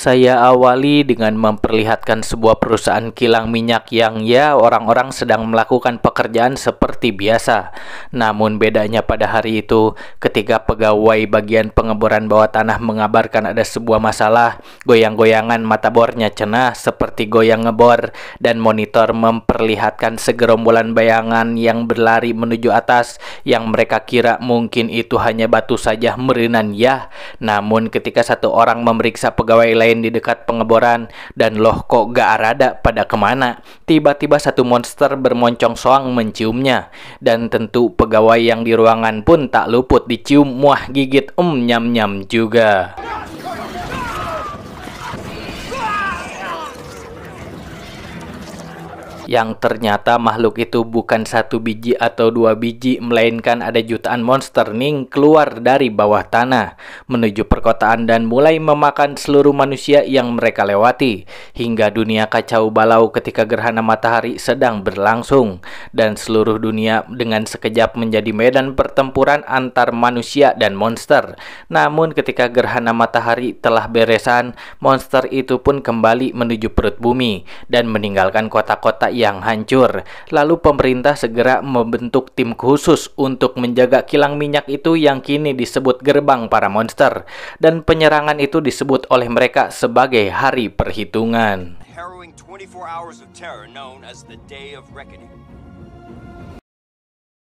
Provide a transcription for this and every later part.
Saya awali dengan memperlihatkan sebuah perusahaan kilang minyak yang orang-orang sedang melakukan pekerjaan seperti biasa. Namun bedanya pada hari itu, ketika pegawai bagian pengeboran bawah tanah mengabarkan ada sebuah masalah, goyang-goyangan mata bornya cenah seperti goyang ngebor, dan monitor memperlihatkan segerombolan bayangan yang berlari menuju atas yang mereka kira mungkin itu hanya batu saja meurinan ya. Namun ketika satu orang memeriksa pegawai lain di dekat pengeboran, dan loh kok gak arada pada kemana, tiba-tiba satu monster bermoncong soang menciumnya. Dan tentu pegawai yang di ruangan pun tak luput dicium muah gigit nyam-nyam juga. Yang ternyata makhluk itu bukan satu biji atau dua biji, melainkan ada jutaan monster ning keluar dari bawah tanah menuju perkotaan dan mulai memakan seluruh manusia yang mereka lewati, hingga dunia kacau balau ketika gerhana matahari sedang berlangsung dan seluruh dunia dengan sekejap menjadi medan pertempuran antar manusia dan monster. Namun ketika gerhana matahari telah beresan, monster itu pun kembali menuju perut bumi dan meninggalkan kota-kota yang hancur. Lalu pemerintah segera membentuk tim khusus untuk menjaga kilang minyak itu yang kini disebut gerbang para monster, dan penyerangan itu disebut oleh mereka sebagai hari perhitungan.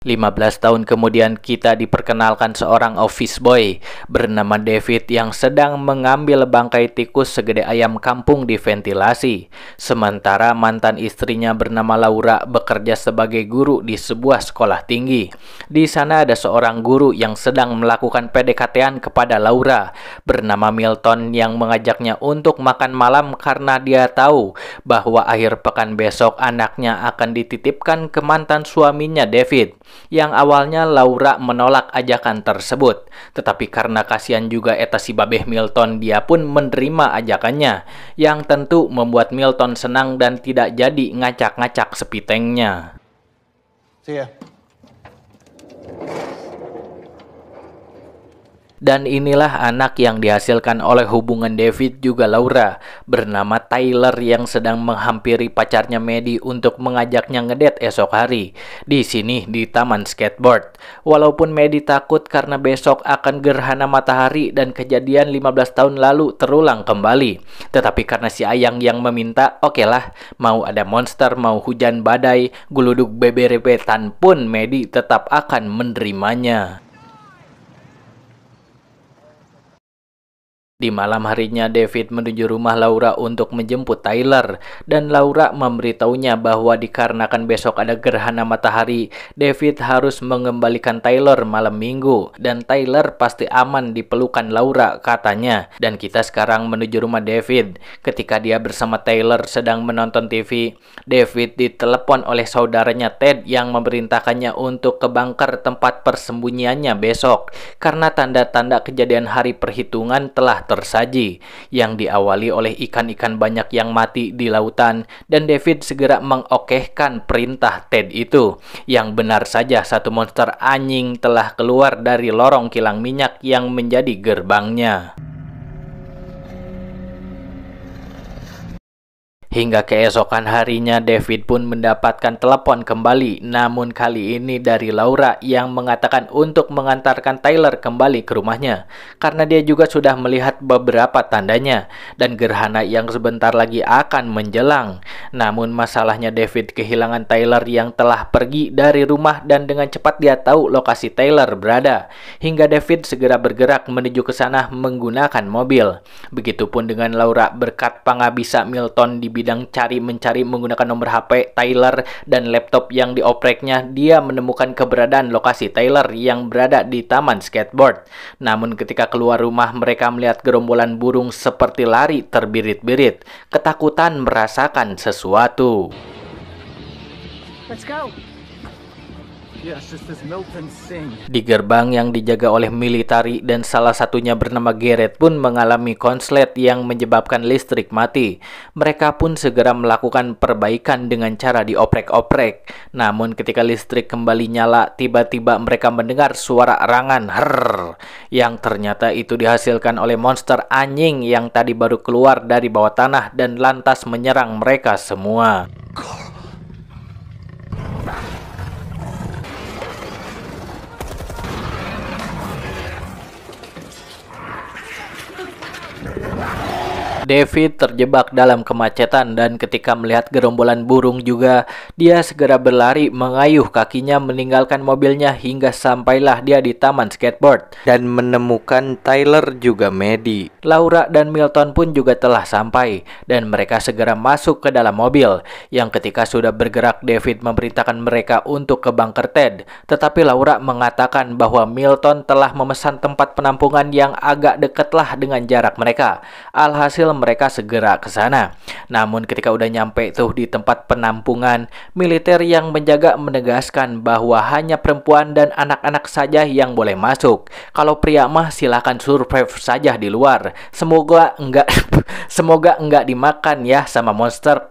15 tahun kemudian kita diperkenalkan seorang office boy bernama David yang sedang mengambil bangkai tikus segede ayam kampung di ventilasi. Sementara mantan istrinya bernama Laura bekerja sebagai guru di sebuah sekolah tinggi. Di sana ada seorang guru yang sedang melakukan PDKT-an kepada Laura bernama Milton yang mengajaknya untuk makan malam karena dia tahu bahwa akhir pekan besok anaknya akan dititipkan ke mantan suaminya David. Yang awalnya Laura menolak ajakan tersebut, tetapi karena kasihan juga eta si babeh Milton, dia pun menerima ajakannya, yang tentu membuat Milton senang dan tidak jadi ngacak-ngacak sepitengnya. See ya. Dan inilah anak yang dihasilkan oleh hubungan David juga Laura, bernama Tyler, yang sedang menghampiri pacarnya Maddie untuk mengajaknya ngedate esok hari di sini di taman skateboard. Walaupun Maddie takut karena besok akan gerhana matahari dan kejadian 15 tahun lalu terulang kembali, tetapi karena si Ayang yang meminta, okelah, mau ada monster, mau hujan badai, guludug beberebetan pun Maddie tetap akan menerimanya. Di malam harinya, David menuju rumah Laura untuk menjemput Tyler, dan Laura memberitahunya bahwa dikarenakan besok ada gerhana matahari, David harus mengembalikan Tyler malam minggu, dan Tyler pasti aman di pelukan Laura, katanya. Dan kita sekarang menuju rumah David. Ketika dia bersama Tyler sedang menonton TV, David ditelepon oleh saudaranya Ted yang memerintahkannya untuk ke bunker tempat persembunyiannya besok, karena tanda-tanda kejadian hari perhitungan telah tersaji, yang diawali oleh ikan-ikan banyak yang mati di lautan, dan David segera mengokehkan perintah Ted itu. Yang benar saja satu monster anjing telah keluar dari lorong kilang minyak yang menjadi gerbangnya. Hingga keesokan harinya, David pun mendapatkan telepon kembali, namun kali ini dari Laura yang mengatakan untuk mengantarkan Tyler kembali ke rumahnya, karena dia juga sudah melihat beberapa tandanya, dan gerhana yang sebentar lagi akan menjelang. Namun masalahnya David kehilangan Tyler yang telah pergi dari rumah, dan dengan cepat dia tahu lokasi Tyler berada, hingga David segera bergerak menuju ke sana menggunakan mobil. Begitupun dengan Laura, berkat pangabisa Milton di bidang mencari menggunakan nomor HP Tyler dan laptop yang diopreknya, dia menemukan keberadaan lokasi Tyler yang berada di taman skateboard. Namun ketika keluar rumah, mereka melihat gerombolan burung seperti lari terbirit-birit, ketakutan merasakan sesuatu. Let's go. Di gerbang yang dijaga oleh militari dan salah satunya bernama Garrett pun mengalami konslet yang menyebabkan listrik mati. Mereka pun segera melakukan perbaikan dengan cara dioprek-oprek. Namun ketika listrik kembali nyala, tiba-tiba mereka mendengar suara erangan "Herr" yang ternyata itu dihasilkan oleh monster anjing yang tadi baru keluar dari bawah tanah dan lantas menyerang mereka semua. David terjebak dalam kemacetan dan ketika melihat gerombolan burung juga, dia segera berlari mengayuh kakinya meninggalkan mobilnya hingga sampailah dia di taman skateboard dan menemukan Tyler juga Maddie. Laura dan Milton pun juga telah sampai dan mereka segera masuk ke dalam mobil yang ketika sudah bergerak David memerintahkan mereka untuk ke bunker Ted, tetapi Laura mengatakan bahwa Milton telah memesan tempat penampungan yang agak dekatlah dengan jarak mereka. Alhasil mereka segera ke sana. Namun ketika udah nyampe tuh di tempat penampungan, militer yang menjaga menegaskan bahwa hanya perempuan dan anak-anak saja yang boleh masuk. Kalau pria mah silahkan survive saja di luar. Semoga enggak dimakan ya sama monster.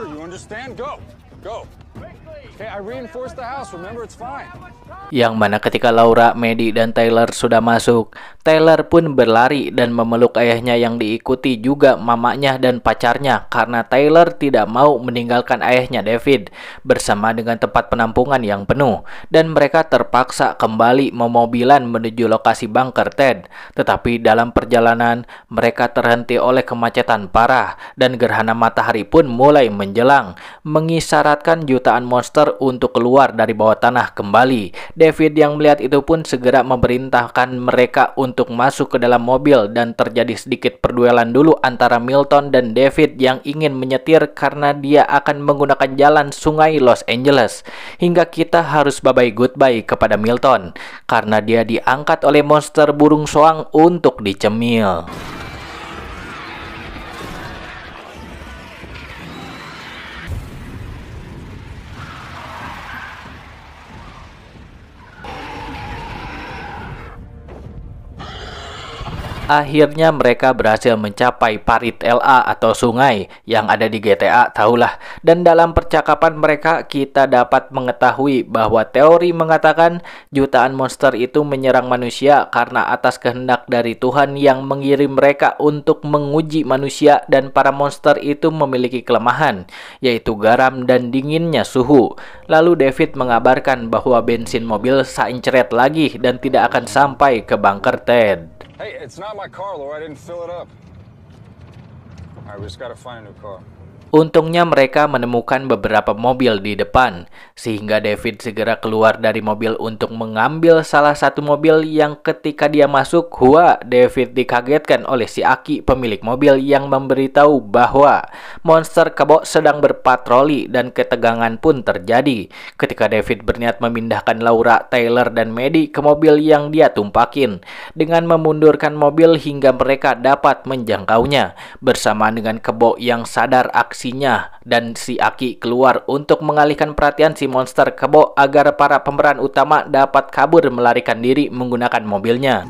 Yang mana ketika Laura, Maddie, dan Tyler sudah masuk, Tyler pun berlari dan memeluk ayahnya yang diikuti juga mamanya dan pacarnya karena Tyler tidak mau meninggalkan ayahnya David bersama dengan tempat penampungan yang penuh dan mereka terpaksa kembali memobilan menuju lokasi bunker Ted. Tetapi dalam perjalanan mereka terhenti oleh kemacetan parah dan gerhana matahari pun mulai menjelang, mengisyaratkan jutaan monster untuk keluar dari bawah tanah kembali. David yang melihat itu pun segera memerintahkan mereka untuk masuk ke dalam mobil dan terjadi sedikit perduelan dulu antara Milton dan David yang ingin menyetir karena dia akan menggunakan jalan sungai Los Angeles. Hingga kita harus bye-bye goodbye kepada Milton karena dia diangkat oleh monster burung soang untuk dicemil. Akhirnya mereka berhasil mencapai parit LA atau sungai yang ada di GTA, tahulah. Dan dalam percakapan mereka kita dapat mengetahui bahwa teori mengatakan jutaan monster itu menyerang manusia karena atas kehendak dari Tuhan yang mengirim mereka untuk menguji manusia dan para monster itu memiliki kelemahan, yaitu garam dan dinginnya suhu. Lalu David mengabarkan bahwa bensin mobil saincret lagi dan tidak akan sampai ke bunker Ted. Hey, it's not my car, Laura. I didn't fill it up. All right, we just gotta find a new car. Untungnya mereka menemukan beberapa mobil di depan, sehingga David segera keluar dari mobil untuk mengambil salah satu mobil yang ketika dia masuk, David dikagetkan oleh si Aki pemilik mobil yang memberitahu bahwa monster kebo sedang berpatroli dan ketegangan pun terjadi ketika David berniat memindahkan Laura, Tyler, dan Maddie ke mobil yang dia tumpakin dengan memundurkan mobil hingga mereka dapat menjangkaunya bersamaan dengan kebo yang sadar aksinya dan si Aki keluar untuk mengalihkan perhatian si monster kebo agar para pemeran utama dapat kabur melarikan diri menggunakan mobilnya.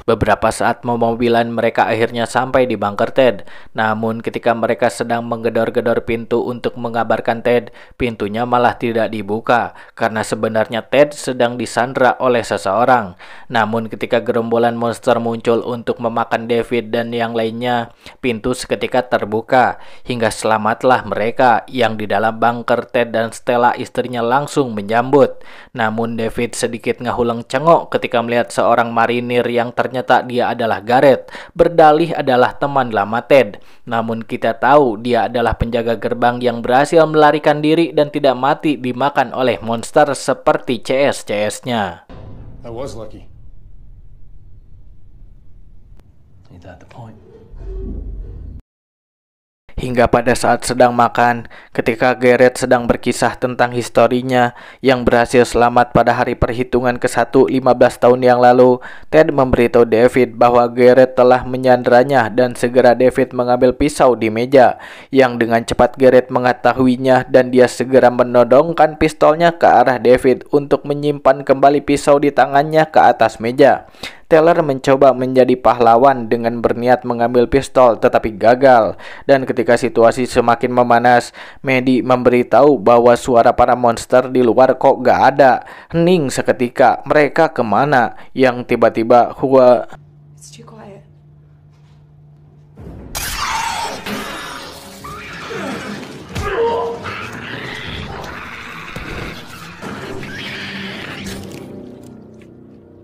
Beberapa saat memobilan mereka akhirnya sampai di bunker Ted. Namun ketika mereka sedang menggedor-gedor pintu untuk mengabarkan Ted, pintunya malah tidak dibuka karena sebenarnya Ted sedang disandra oleh seseorang. Namun ketika gerombolan monster muncul untuk memakan David dan yang lainnya, pintu seketika terbuka hingga selamatlah mereka yang di dalam bunker Ted dan Stella istrinya langsung menyambut. Namun David sedikit ngahulang cengok ketika melihat seorang marinir yang ternyata dia adalah Garrett, berdalih adalah teman lama Ted. Namun kita tahu dia adalah penjaga gerbang yang berhasil melarikan diri dan tidak mati dimakan oleh monster seperti CS-CS-nya. That was lucky. Ain't that the point? Hingga pada saat sedang makan, ketika Garrett sedang berkisah tentang historinya yang berhasil selamat pada hari perhitungan ke-1 15 tahun yang lalu, Ted memberitahu David bahwa Garrett telah menyanderanya dan segera David mengambil pisau di meja, yang dengan cepat Garrett mengetahuinya dan dia segera menodongkan pistolnya ke arah David untuk menyimpan kembali pisau di tangannya ke atas meja. Taylor mencoba menjadi pahlawan dengan berniat mengambil pistol tetapi gagal, dan ketika situasi semakin memanas, Maddie memberitahu bahwa suara para monster di luar kok gak ada. Hening seketika, mereka kemana? Yang tiba-tiba It's too quiet.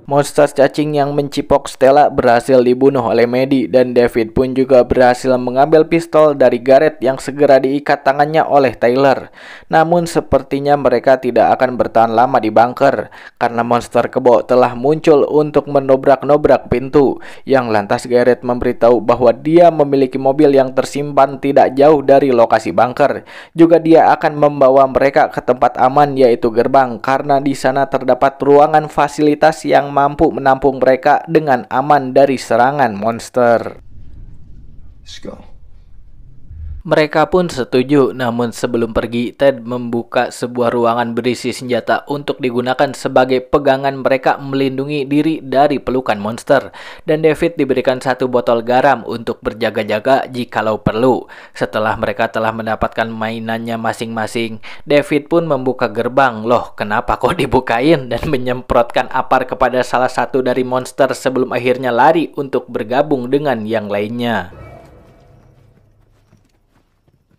monster cacing yang mencipok Stella berhasil dibunuh oleh Maddie, dan David pun juga berhasil mengambil pistol dari Garrett yang segera diikat tangannya oleh Taylor. Namun sepertinya mereka tidak akan bertahan lama di bunker karena monster kebo telah muncul untuk menobrak-nobrak pintu, yang lantas Garrett memberitahu bahwa dia memiliki mobil yang tersimpan tidak jauh dari lokasi bunker. Juga dia akan membawa mereka ke tempat aman, yaitu gerbang, karena di sana terdapat ruangan fasilitas yang mampu menampung mereka dengan aman dari serangan monster. Let's go. Mereka pun setuju, namun sebelum pergi, Ted membuka sebuah ruangan berisi senjata untuk digunakan sebagai pegangan mereka melindungi diri dari pelukan monster, dan David diberikan 1 botol garam untuk berjaga-jaga jikalau perlu. Setelah mereka telah mendapatkan mainannya masing-masing, David pun membuka gerbang. Loh, kenapa kok dibukain? Dan menyemprotkan apar kepada salah satu dari monster sebelum akhirnya lari untuk bergabung dengan yang lainnya.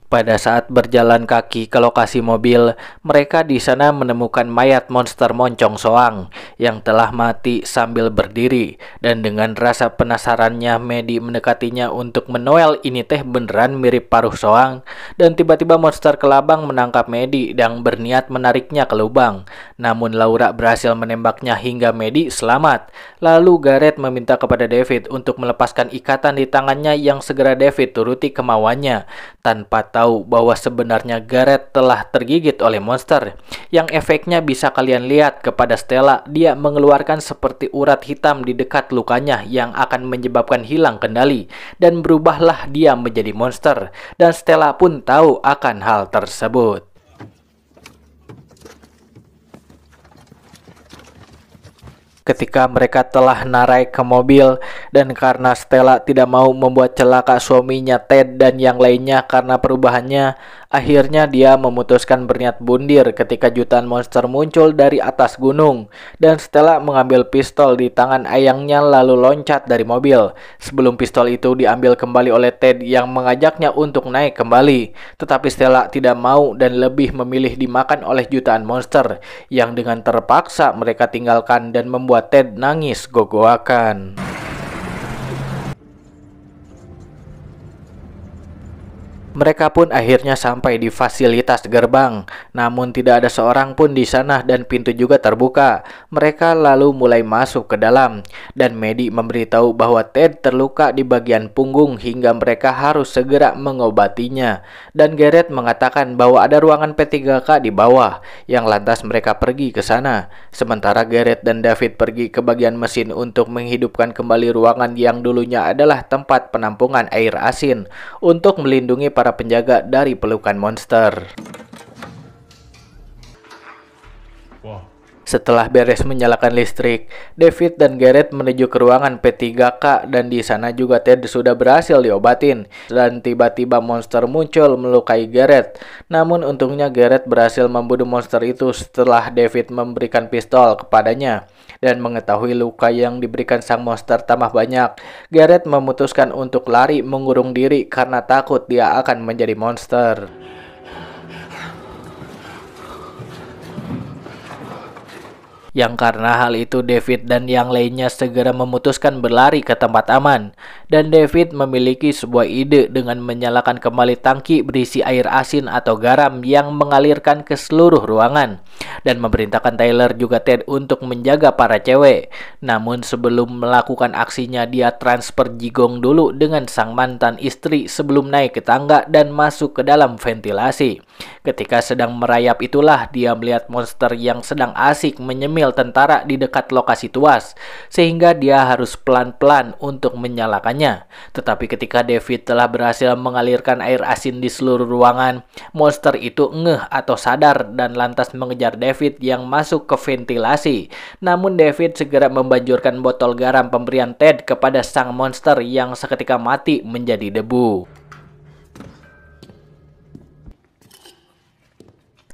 Pada saat berjalan kaki ke lokasi mobil, mereka di sana menemukan mayat monster moncong soang yang telah mati sambil berdiri, dan dengan rasa penasarannya Maddie mendekatinya untuk menoel ini teh beneran mirip paruh soang, dan tiba-tiba monster kelabang menangkap Maddie dan berniat menariknya ke lubang. Namun Laura berhasil menembaknya hingga Maddie selamat. Lalu Garrett meminta kepada David untuk melepaskan ikatan di tangannya, yang segera David turuti kemauannya tanpa tahu bahwa sebenarnya Garrett telah tergigit oleh monster, yang efeknya bisa kalian lihat kepada Stella. Dia mengeluarkan seperti urat hitam di dekat lukanya yang akan menyebabkan hilang kendali, dan berubahlah dia menjadi monster, dan Stella pun tahu akan hal tersebut. Ketika mereka telah naik ke mobil, dan karena Stella tidak mau membuat celaka suaminya Ted dan yang lainnya karena perubahannya, akhirnya dia memutuskan berniat bundir ketika jutaan monster muncul dari atas gunung, dan Stella mengambil pistol di tangan ayangnya lalu loncat dari mobil. Sebelum pistol itu diambil kembali oleh Ted yang mengajaknya untuk naik kembali, tetapi Stella tidak mau dan lebih memilih dimakan oleh jutaan monster, yang dengan terpaksa mereka tinggalkan dan membuat Ted nangis gogoakan. Mereka pun akhirnya sampai di fasilitas gerbang, namun tidak ada seorang pun di sana dan pintu juga terbuka. Mereka lalu mulai masuk ke dalam, dan Maddie memberitahu bahwa Ted terluka di bagian punggung hingga mereka harus segera mengobatinya. Dan Garrett mengatakan bahwa ada ruangan P3K di bawah, yang lantas mereka pergi ke sana. Sementara Garrett dan David pergi ke bagian mesin untuk menghidupkan kembali ruangan yang dulunya adalah tempat penampungan air asin untuk melindungi para penjaga dari pelukan monster. Wow. Setelah beres menyalakan listrik, David dan Garrett menuju ke ruangan P3K, dan di sana juga Ted sudah berhasil diobatin, dan tiba-tiba monster muncul melukai Garrett. Namun untungnya Garrett berhasil membunuh monster itu setelah David memberikan pistol kepadanya. Dan mengetahui luka yang diberikan sang monster tambah banyak, Garrett memutuskan untuk lari mengurung diri karena takut dia akan menjadi monster. Yang karena hal itu David dan yang lainnya segera memutuskan berlari ke tempat aman. Dan David memiliki sebuah ide dengan menyalakan kembali tangki berisi air asin atau garam yang mengalirkan ke seluruh ruangan. Dan memerintahkan Tyler juga Ted untuk menjaga para cewek. Namun sebelum melakukan aksinya, dia transfer jigong dulu dengan sang mantan istri sebelum naik ke tangga dan masuk ke dalam ventilasi. Ketika sedang merayap itulah dia melihat monster yang sedang asik menyemil tentara di dekat lokasi tuas, sehingga dia harus pelan-pelan untuk menyalakannya. Tetapi ketika David telah berhasil mengalirkan air asin di seluruh ruangan, monster itu ngeh atau sadar dan lantas mengejar David yang masuk ke ventilasi. Namun David segera membanjurkan botol garam pemberian Ted kepada sang monster yang seketika mati menjadi debu.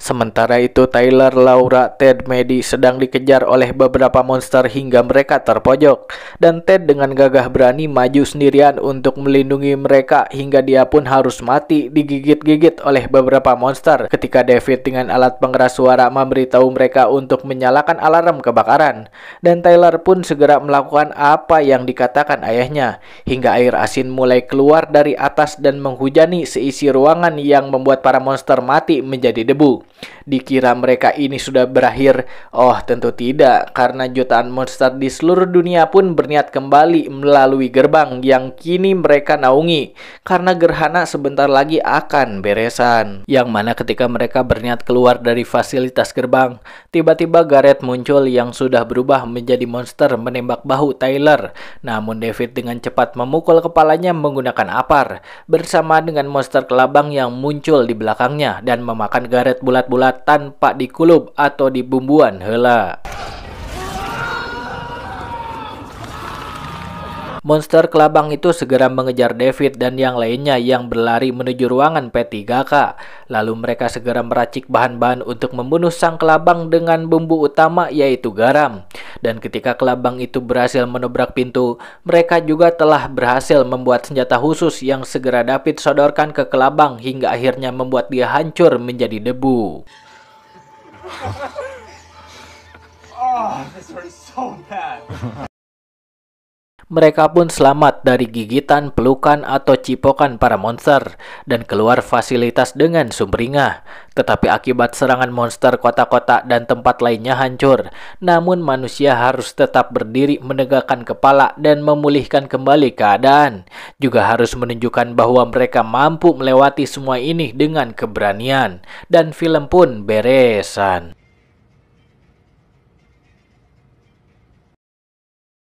Sementara itu Tyler, Laura, Ted, Maddie sedang dikejar oleh beberapa monster hingga mereka terpojok. Dan Ted dengan gagah berani maju sendirian untuk melindungi mereka hingga dia pun harus mati digigit-gigit oleh beberapa monster. Ketika David dengan alat pengeras suara memberitahu mereka untuk menyalakan alarm kebakaran. Dan Tyler pun segera melakukan apa yang dikatakan ayahnya. Hingga air asin mulai keluar dari atas dan menghujani seisi ruangan yang membuat para monster mati menjadi debu. Dikira mereka ini sudah berakhir. Oh, tentu tidak, karena jutaan monster di seluruh dunia pun berniat kembali melalui gerbang yang kini mereka naungi, karena gerhana sebentar lagi akan beresan. Yang mana ketika mereka berniat keluar dari fasilitas gerbang, tiba-tiba Garrett muncul yang sudah berubah menjadi monster menembak bahu Tyler. Namun David dengan cepat memukul kepalanya menggunakan apar, bersama dengan monster kelabang yang muncul di belakangnya dan memakan Garrett bulat-bulat tanpa dikulub atau dibumbuan heula. Monster kelabang itu segera mengejar David dan yang lainnya yang berlari menuju ruangan P3K. Lalu mereka segera meracik bahan-bahan untuk membunuh sang kelabang dengan bumbu utama yaitu garam. Dan ketika kelabang itu berhasil menobrak pintu, mereka juga telah berhasil membuat senjata khusus yang segera David sodorkan ke kelabang hingga akhirnya membuat dia hancur menjadi debu. Oh, this hurts so bad. Mereka pun selamat dari gigitan, pelukan, atau cipokan para monster dan keluar fasilitas dengan sumringah. Tetapi akibat serangan monster, kota-kota dan tempat lainnya hancur. Namun manusia harus tetap berdiri menegakkan kepala dan memulihkan kembali keadaan. Juga harus menunjukkan bahwa mereka mampu melewati semua ini dengan keberanian. Dan film pun beresan.